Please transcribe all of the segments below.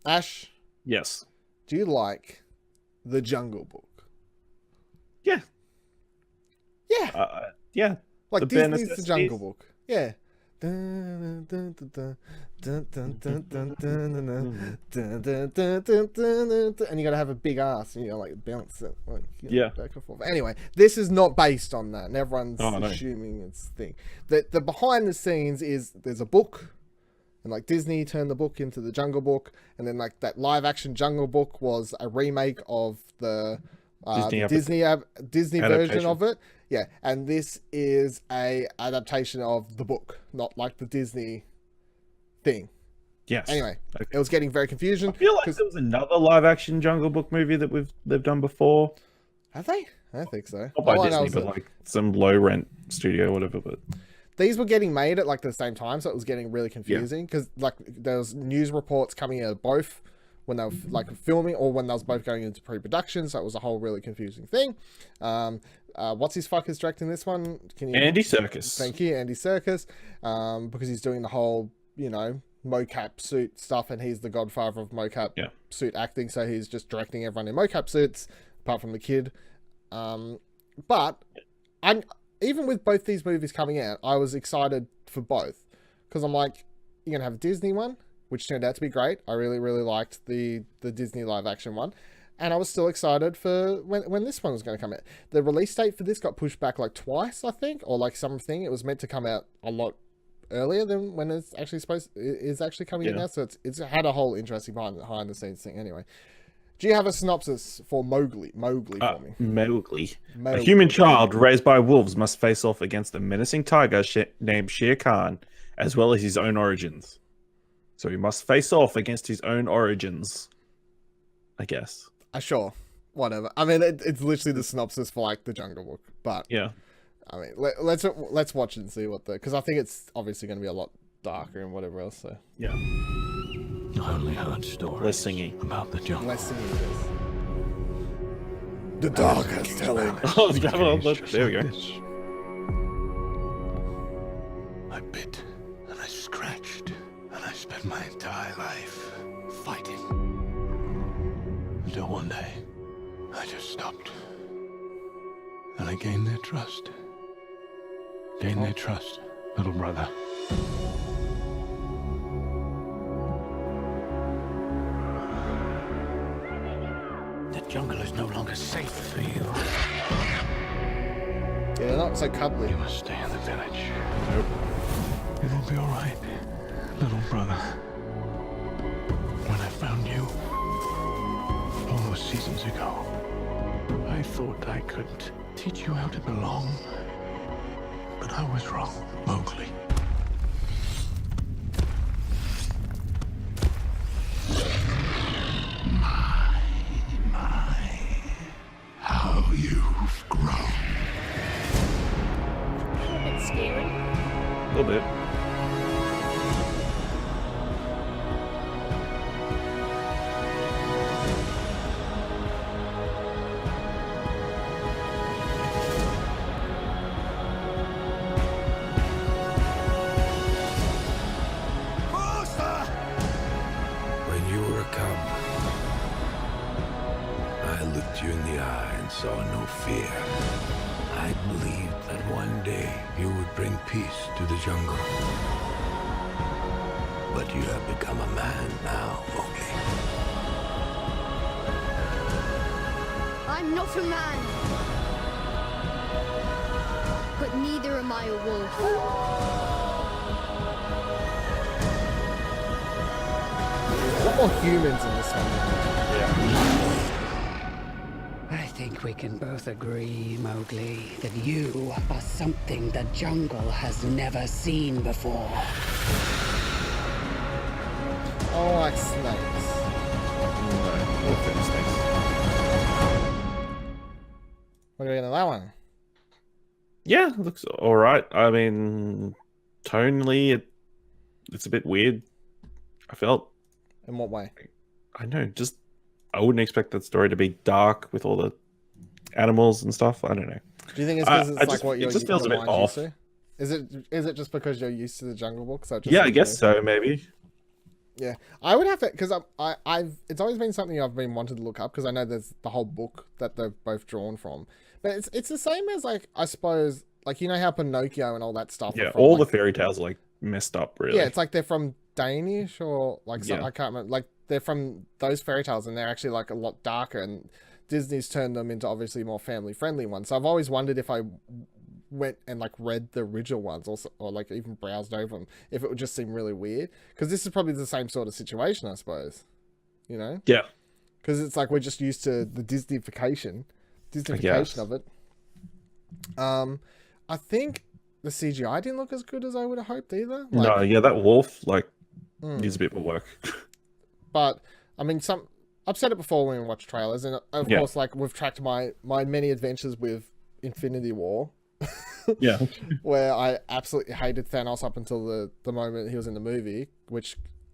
Ash, Yes. do you like The Jungle Book? Yeah. Yeah. Yeah. Like The bare Disney's The Jungle necessities. Book. Yeah. Dun, dun, dun, dun, dun, dun, dun, dun, dun, dun, dun, dun, dun, dun, dun, dun, dun, and you gotta have a big ass, and you know, like bounce it, like Yeah. back and forth. Anyway, this is not based on that, and everyone's Oh, no. assuming it's thing. The behind the scenes is there's a book, and like Disney turned the book into the Jungle Book, and then like that live action Jungle Book was a remake of the Disney Disney version adaptation. of it. Yeah, and this is a adaptation of the book, not like the Disney thing. Yes. Anyway, Okay. it was getting very confusing. I feel like there was another live action Jungle Book movie that they've done before. Have they? I don't think so. Not by All I know Disney, is but that like some low rent studio or whatever. But these were getting made at like the same time, so it was getting really confusing because like there was news reports coming out of both when they were like filming or when they was both going into pre-production, so it was a whole really confusing thing. What's his fuck is directing this one? Can you? Andy Serkis. Thank you, Andy Serkis, because he's doing the whole, you know, mocap suit stuff, and he's the godfather of mocap suit acting, so he's just directing everyone in mocap suits, apart from the kid. But I'm even with both these movies coming out, I was excited for both because I'm like, you're gonna have a Disney one, which turned out to be great. I really, really liked the Disney live action one. And I was still excited for when this one was going to come out. The release date for this got pushed back like twice, I think, or like something. It was meant to come out a lot earlier than when it's actually coming out now. So it's had a whole interesting behind the scenes thing. Anyway, do you have a synopsis for Mowgli? Mowgli for me. Mowgli. A human child raised by wolves must face off against a menacing tiger named Shere Khan, as well as his own origins. So he must face off against his own origins, I guess. Sure, whatever. I mean, it's literally the synopsis for like the Jungle Book, but yeah. I mean, let's watch it and see what because I think it's obviously going to be a lot darker and whatever else. So yeah. I only heard stories Less singing about the jungle. Less singing. The dog is telling. Oh, it's grabbing on the. There we go. I bit and I scratched and I spent my entire life fighting. Until one day, I just stopped. And I gained their trust. Gained their trust, little brother. The jungle is no longer safe for you. Yeah, they're not so cuddly. You must stay in the village. Nope. It'll be all right, little brother. When I found you, all those seasons ago, I thought I could teach you how to belong. But I was wrong, Mowgli. My, how you've grown. A bit scary. A little bit. When you were a cub, I looked you in the eye and saw no fear. I believed that one day you would bring peace to the jungle. But you have become a man now, Mowgli. I'm not a man. But neither am I a wolf. A lot more humans in this one. I think we can both agree, Mowgli, that you are something the jungle has never seen before. Oh, like snakes. What do you think of that one? Yeah, it looks all right. I mean, tonally, it's a bit weird. I felt. In what way? I know, just I wouldn't expect that story to be dark with all the animals and stuff. I don't know. Do you think it's because it's like just, what you're it just feels a bit off. Is it just because you're used to the Jungle Book? So Yeah, I guess so. Maybe. Yeah, I would have to, because I've it's always been something I've been wanting to look up, because I know there's the whole book that they've both drawn from, but it's the same as, like, I suppose, like, you know how Pinocchio and all that stuff. Yeah, are from, all like, the fairy tales are like messed up, really. yeah, it's like they're from Danish or like Yeah. I can't remember. Like they're from those fairy tales, and they're actually like a lot darker. And Disney's turned them into obviously more family friendly ones. So I've always wondered if I went and like read the original ones, or like even browsed over them, if it would just seem really weird. Because this is probably the same sort of situation, I suppose. You know? Yeah. Because it's like we're just used to the Disneyfication of it. I think the CGI didn't look as good as I would have hoped either. Like, No, yeah, that wolf like needs a bit more work. But I mean, I've said it before when we watch trailers, and of course, like, we've tracked my many adventures with Infinity War. Yeah. Where I absolutely hated Thanos up until the moment he was in the movie,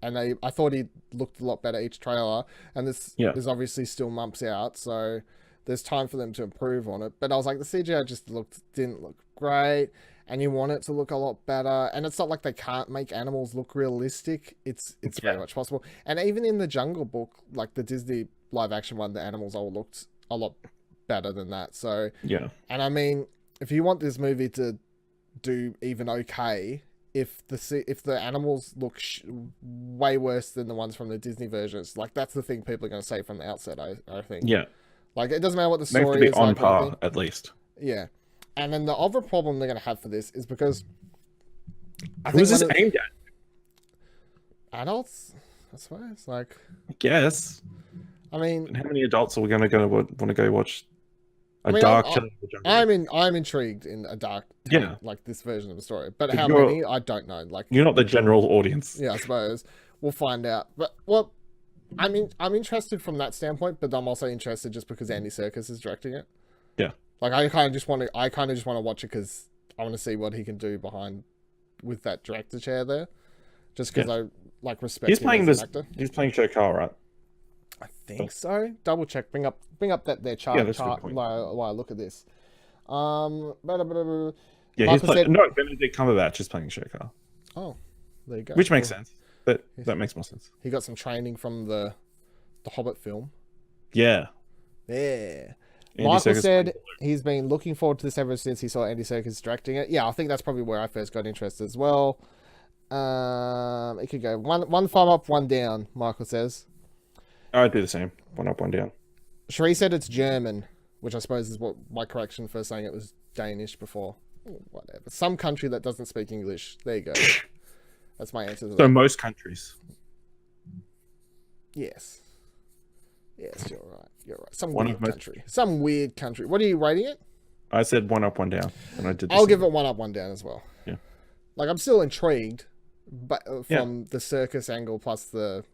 I thought he looked a lot better each trailer, and this is obviously still months out, so there's time for them to improve on it. But I was like, the CGI just didn't look great, and you want it to look a lot better. And it's not like they can't make animals look realistic. It's very much possible. And even in the Jungle Book, like the Disney live action one, the animals all looked a lot better than that. So yeah. And I mean, if you want this movie to do even okay, if the animals look way worse than the ones from the Disney versions, like, that's the thing people are going to say from the outset, I think. Yeah. Like, it doesn't matter what the They have story to be is. on like, par, at least. Yeah. And then the other problem they're going to have for this is because who's this aimed at? Adults, I suppose. Like, I guess. I mean, and how many adults are we going to want to go watch I'm intrigued in a dark, like this version of the story. But how many, I don't know. Like, you're not the general audience. Yeah, I suppose we'll find out. But I'm interested from that standpoint. But I'm also interested just because Andy Serkis is directing it. Yeah. Like, I kind of just want to watch it because I want to see what he can do with that director chair there. Just because I like respect. He's playing as an actor. He's playing Shere Khan, right? I think so. Double check. Bring up their chart. Yeah, that's a good point. While I look at this. Yeah, he's playing. No, Benedict Cumberbatch is playing Shere Khan. Oh, there you go. Which makes sense. That makes more sense. He got some training from the Hobbit film. Yeah. Yeah. Andy Michael Serkis said he's been looking forward to this ever since he saw Andy Serkis directing it. Yeah, I think that's probably where I first got interested as well. It could go one thumb up, one down, Michael says. I'd do the same. One up, one down. Sheree said it's German, which I suppose is what my correction for saying it was Danish before. Whatever. Some country that doesn't speak English. There you go. That's my answer to that. So most countries. Yes. Yes, you're right. You're right. Some weird country. What are you rating it? I said one up, one down, and I did. I'll give it one up, one down as well. Yeah. Like, I'm still intrigued, but from the circus angle plus the.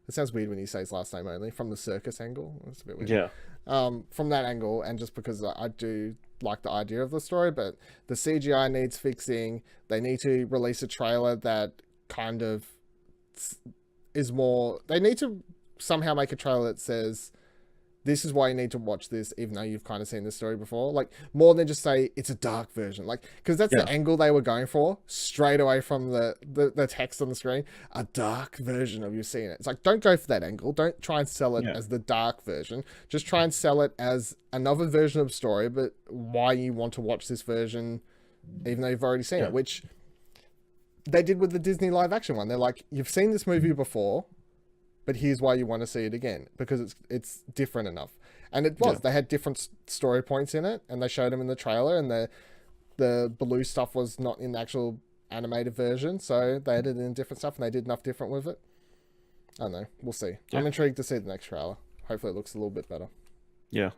It sounds weird when you say his last name only. From the circus angle, it's a bit weird. Yeah. From that angle, and just because I do like the idea of the story, but the CGI needs fixing. They need to release a trailer that kind of is more. They need to somehow make a trailer that says, this is why you need to watch this, even though you've kind of seen this story before. Like, more than just say it's a dark version. Like, because that's the angle they were going for straight away from the text on the screen. A dark version of you seeing it. It's like, don't go for that angle. Don't try and sell it as the dark version. Just try and sell it as another version of the story, but why you want to watch this version, even though you've already seen it, which they did with the Disney live action one. They're like, you've seen this movie before, but here's why you want to see it again, because it's different enough. And it was. They had different story points in it, and they showed them in the trailer, and the Baloo stuff was not in the actual animated version, so they added in different stuff, and they did enough different with it. I don't know. We'll see. I'm intrigued to see the next trailer. Hopefully it looks a little bit better. Yeah.